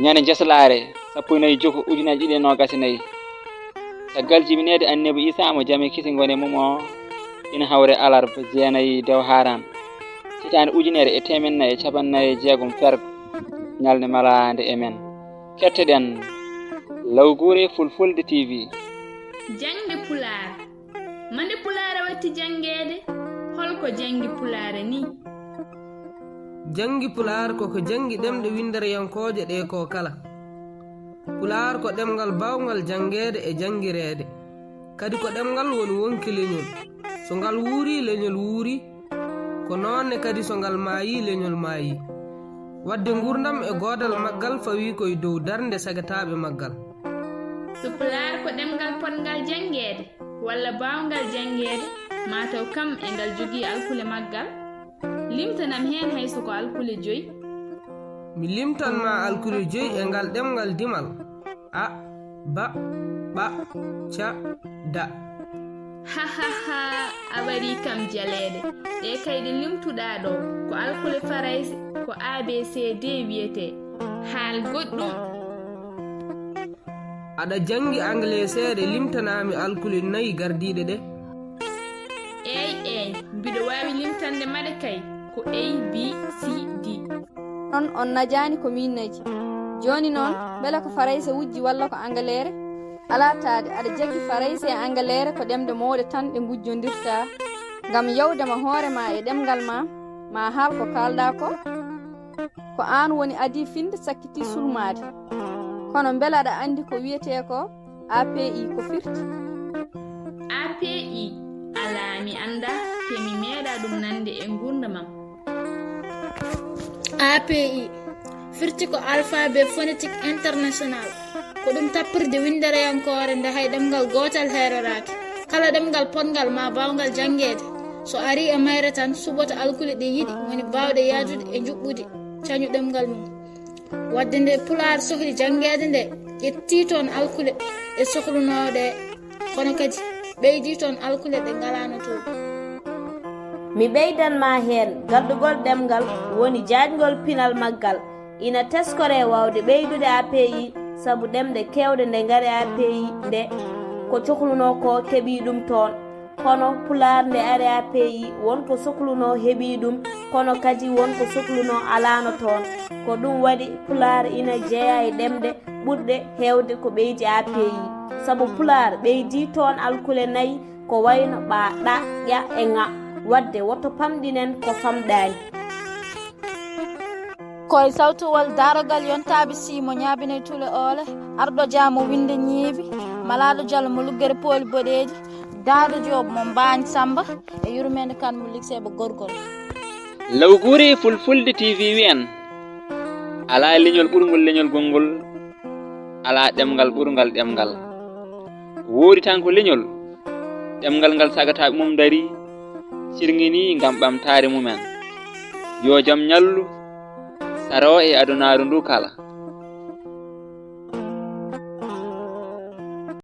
ñande jeslaare 14 ujunaji 2024 caggal jibinede annabi Isa mo jami kisi ngone mum o ina hawre alarba jeenayi dew haran hitande ujunere e temennayi e capannayi jeegom fergo ñalde malande emen ketteɗen Lawgure Fulfulde TV. Jaŋde pulaar mande pulaar watti jangede holko jangi pulaar ni jangi pulaar ko jangi demde windaryankoje ɗe ko kala pulaar ko ɗemgal bawngal jangede e jangirede kadi ko ɗemgal woni wonki leñol so ngal wuuri leñol wuuri ko noonne kadi so ngal maayi leñol maayi wadde gurdam e godal maggal fawi koye dow darnde sagataɓe maggal so pulaar ko ɗemgal potngal jangede walla bawngal jangede mataw kam e ngal jogii alkule maggal limtanam hen hayso ko alkule 5 mi limtan ma alkule 5 e ngal ɗemgal dimal a ba ɓa ca da hahaha a wari kam jaleede ɗe kayɗe limtuɗa ɗo ko alkule farayse ko abcd wiyete haal goɗɗum aɗa jangi anglais seeɗe limtanami alkule 4 gardiɗe ɗe eyi mbiɗo wawi limtande maɗa kay ko abcd non on najani ko min naji joni noon beela ko farayse wujji walla ko angalere ala taade aɗa jaggi farayse e angalere ko ɗemde mawɗe tan ɗe gujjodirta ngam yewdema hoorema e ɗemgal ma haal ko kalɗa ko an woni adi finde sakkiti sulmade kono beela aɗa andi ko wiyete ko api ko firti api ala mi anda te mi meeɗa ɗum nande e gurdamam API firti ko alphabet phonetic international ko ɗum tappirde winderayankore nde hay ɗemgal gotal herorake kala ɗemgal potngal ma bawngal jangede so ari e mayre tan suɓota alkule ɗe yiɗi woni bawɗe yajude e juɓɓude cañu ɗemgal mum wadde nde pulaar sohli jangede nde ƴetti toon alkule ɗe sohlunoɗe kono kadi ɓeydi toon alkule ɗe ngalano toon mi ɓeydanma heen gardugol ɗemgal woni jaajgol pinal maggal ina teskore wawde ɓeydude API sabu ɗemɗe kewɗe nde ngari API nde ko cohluno ko keɓi ɗum toon kono pulaar nde ari API wonko sohluno heɓi ɗum kono kadi wonko sohluno alano toon ko ɗum waɗi pulaar ina jeeya e ɗemɗe ɓurɗe hewde ko ɓeydi API sabu pulaar ɓeydi toon alkule 4 ko wayno ɓa ɗa ƴa e ŋa wadde woto pamɗinen ko famɗani koye sawtowol darogal yontaɓe simo ñabine tule ole arɗo jamo winde ñiibi malaɗo diallo mo luggere pooli boɗeji daado joob mo mbañ samba e yurmede kan mo ligseɓe gorgol Lawgure Fulfulde TV wi'en ala leñol ɓurgol leñol gongol ala ɗemgal ɓurgal ɗemgal woodi tan ko leñol ɗemgal ngal sagataɓe mum dari sirngini ngam ɓamtare mumen yo jam ñallu saro e adunaru ndu kala